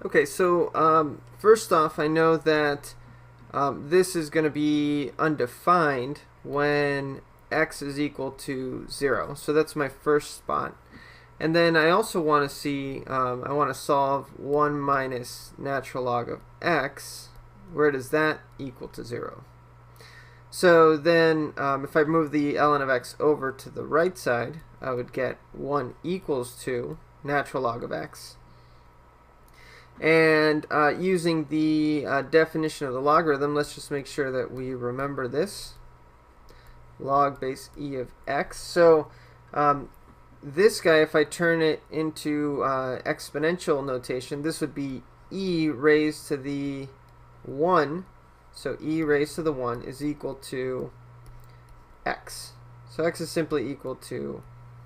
Okay, so first off, I know that this is going to be undefined when x is equal to 0. So that's my first spot. And then I also want to see, I want to solve 1 minus natural log of x. Where does that equal to 0? So then if I move the ln of x over to the right side, I would get 1 equals to natural log of x. And using the definition of the logarithm, let's just make sure that we remember this. Log base e of x. So this guy, if I turn it into exponential notation, this would be e raised to the 1. So e raised to the 1 is equal to x. So x is simply equal to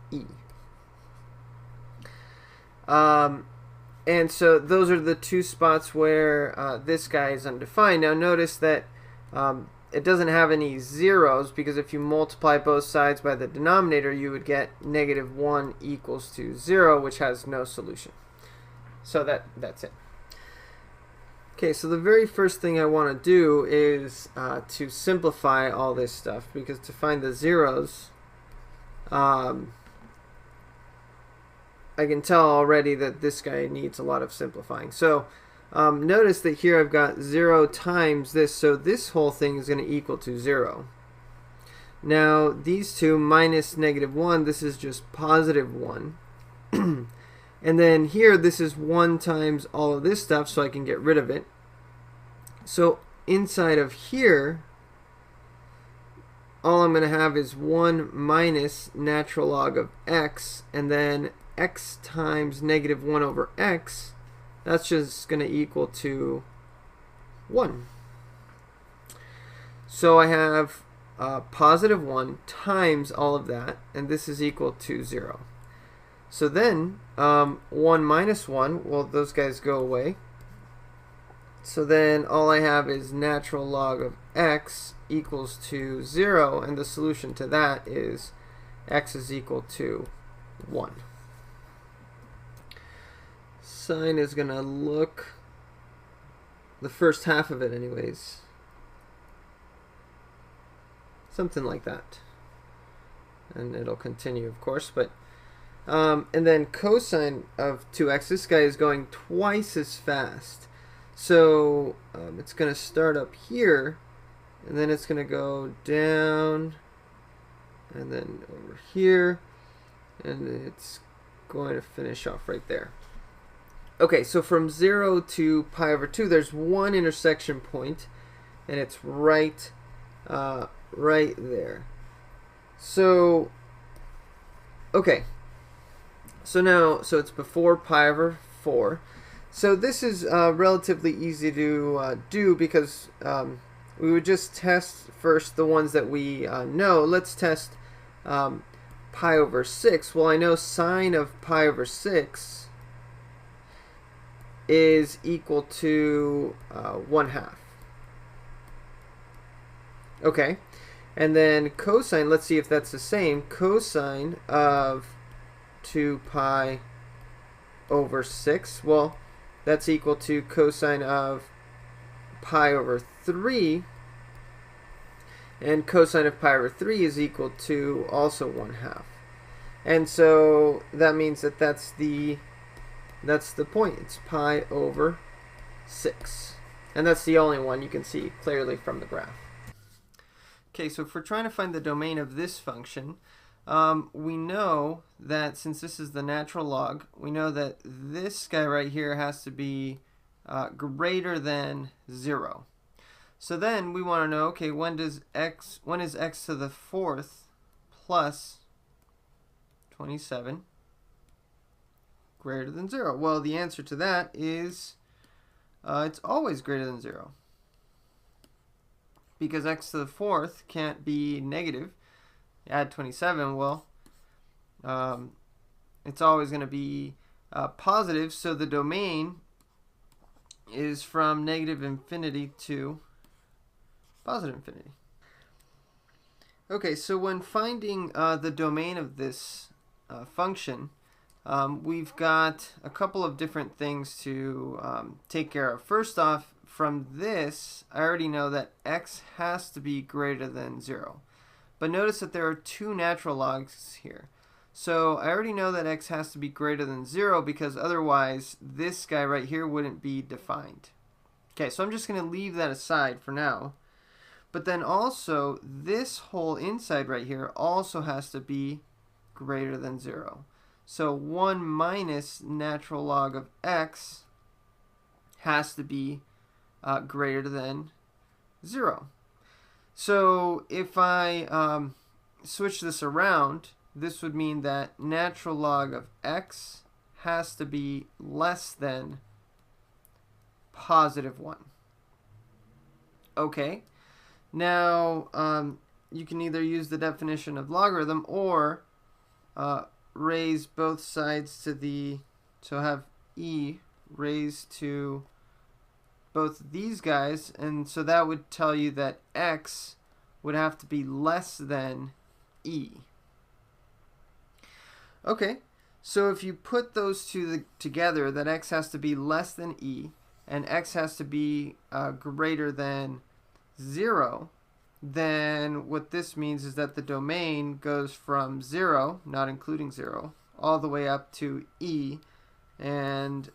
e. And so those are the two spots where this guy is undefined. Now notice that it doesn't have any zeros, because if you multiply both sides by the denominator, you would get negative 1 equals to 0, which has no solution. So that's it. Okay, so the very first thing I want to do is to simplify all this stuff, because to find the zeros, I can tell already that this guy needs a lot of simplifying. So notice that here I've got 0 times this, so this whole thing is going to equal to 0. Now these two minus negative 1, this is just positive 1. And then here this is 1 times all of this stuff, so I can get rid of it. So inside of here, all I'm going to have is 1 minus natural log of x, and then x times negative 1 over x, that's just going to equal to 1. So I have positive 1 times all of that, and this is equal to 0. So then 1 minus 1, well, those guys go away. So then all I have is natural log of x equals to 0, and the solution to that is x is equal to 1. Sign is going to look, the first half of it anyways, something like that. And it'll continue, of course, but and then cosine of 2x, this guy is going twice as fast. So it's going to start up here, and then it's going to go down, and then over here, and it's going to finish off right there. Okay, so from 0 to pi over 2, there's one intersection point, and it's right there. So, okay. So it's before pi over 4. So this is relatively easy to do, because we would just test first the ones that we know. Let's test pi over 6. Well, I know sine of pi over 6 is equal to 1/2. Okay, and then cosine, let's see if that's the same. Cosine of 2 pi over 6, well, that's equal to cosine of pi over 3, and cosine of pi over 3 is equal to also 1/2. And so that means that that's the point. It's pi over 6. And that's the only one you can see clearly from the graph. Okay, so if we're trying to find the domain of this function, we know that since this is the natural log, we know that this guy right here has to be greater than 0. So then we want to know, okay, when is x to the 4th plus 27 greater than 0? Well, the answer to that is it's always greater than 0, because x to the 4th can't be negative. Add 27, well, it's always going to be positive, so the domain is from negative infinity to positive infinity. Okay, so when finding the domain of this function, we've got a couple of different things to take care of. First off, from this, I already know that x has to be greater than 0. But notice that there are two natural logs here. So I already know that x has to be greater than 0 because otherwise this guy right here wouldn't be defined. Okay, so I'm just going to leave that aside for now. But then also, this whole inside right here also has to be greater than 0. So 1 minus natural log of x has to be greater than 0. So if I switch this around, this would mean that natural log of x has to be less than positive 1. Okay, now you can either use the definition of logarithm or raise both sides to the, so have e raised to both of these guys, and so that would tell you that x would have to be less than e. Okay, so if you put those two together, that x has to be less than e, and x has to be greater than 0, then what this means is that the domain goes from 0, not including 0, all the way up to e, and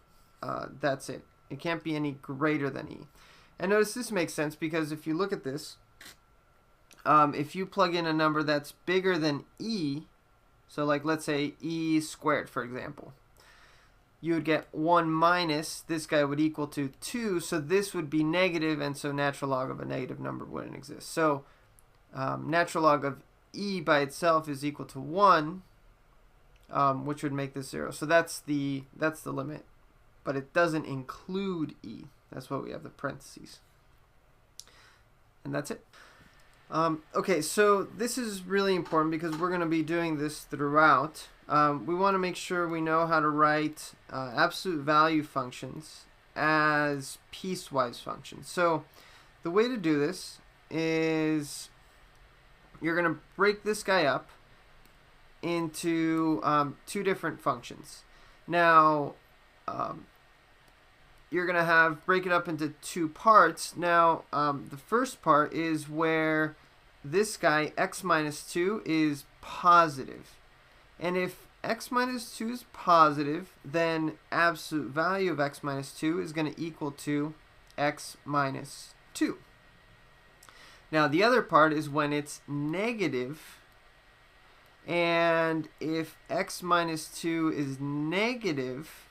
that's it. It can't be any greater than e. And notice this makes sense because if you look at this, if you plug in a number that's bigger than e, so like let's say e squared, for example, you would get 1 minus, this guy would equal to 2, so this would be negative, and so natural log of a negative number wouldn't exist. So natural log of e by itself is equal to 1, which would make this 0. So that's the limit, but it doesn't include e. That's why we have the parentheses. And that's it. Okay, so this is really important because we're going to be doing this throughout. We want to make sure we know how to write absolute value functions as piecewise functions. So the way to do this is you're going to break this guy up into two different functions. Now, you're going to break it up into two parts. Now, the first part is where this guy, x minus 2, is positive. And if x minus 2 is positive, then absolute value of x minus 2 is going to equal to x minus 2. Now, the other part is when it's negative, and if x minus 2 is negative,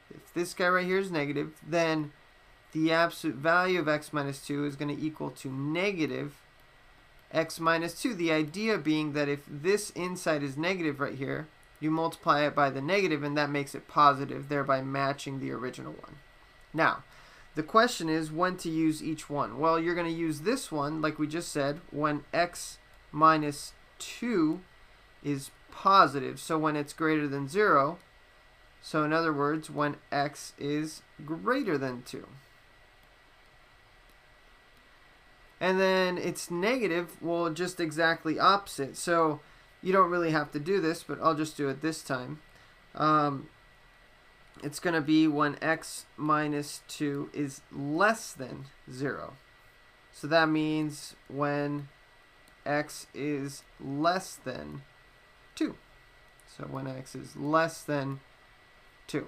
if this guy right here is negative, then the absolute value of x minus 2 is going to equal to negative x minus 2. The idea being that if this inside is negative right here, you multiply it by the negative, and that makes it positive, thereby matching the original one. Now, the question is when to use each one. Well, you're going to use this one, like we just said, when x minus 2 is positive, so when it's greater than 0. So in other words, when x is greater than 2. And then it's negative, well, just exactly opposite. So you don't really have to do this, but I'll just do it this time. It's going to be when x minus 2 is less than 0. So that means when x is less than 2. So when x is less than 2.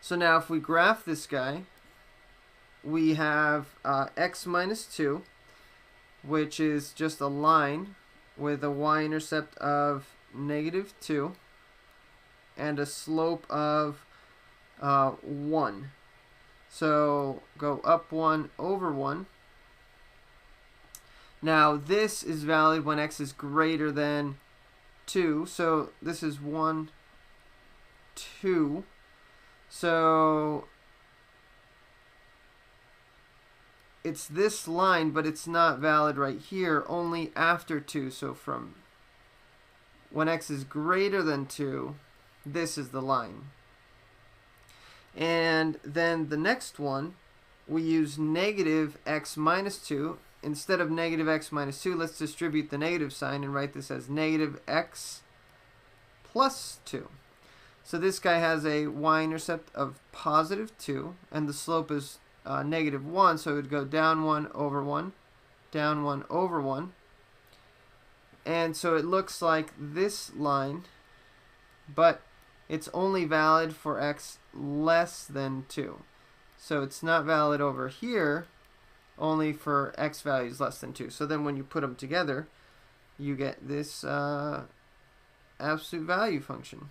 So now if we graph this guy, we have x minus 2, which is just a line with a y-intercept of negative 2 and a slope of 1. So go up 1 over 1. Now this is valid when x is greater than 2. So this is 1, 2. So it's this line, but it's not valid right here, only after 2. So from when x is greater than 2, this is the line. And then the next one, we use negative x minus 2. Instead of negative x minus 2, let's distribute the negative sign and write this as negative x plus 2. So this guy has a y-intercept of positive 2, and the slope is negative 1, so it would go down 1 over 1, down 1 over 1. And so it looks like this line, but it's only valid for x less than 2. So it's not valid over here, only for x values less than 2. So then when you put them together, you get this absolute value function.